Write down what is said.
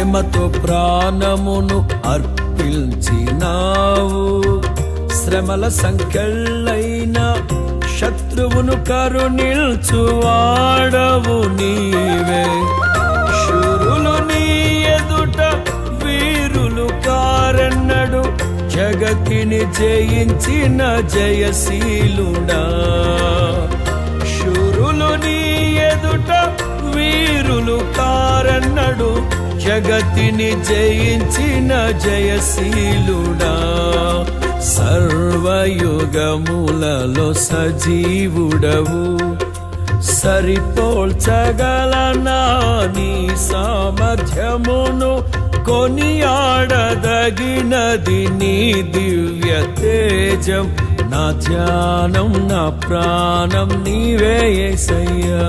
ప్రేమతో ప్రాణమును అర్పించినావు. శ్రమల సంఖ్యలైన శత్రువును కరుణిల్చువాడవు నీవే. శూరులు నీ ఎదుట వీరులు కారన్నడు, జగతిని జయించిన జయశీలుడా. శూరులు నీ ఎదుట వీరులు కారన్నడు, జగతిని జయించిన జయశీలుడా. సర్వయుగములలో సజీవుడవు, సరిపోల్చగలనా నీ సామర్థ్యమును. కొనియాడదగినది నీ దివ్య తేజం. నా ధ్యానం నా ప్రాణం నీవే యేసయ్యా.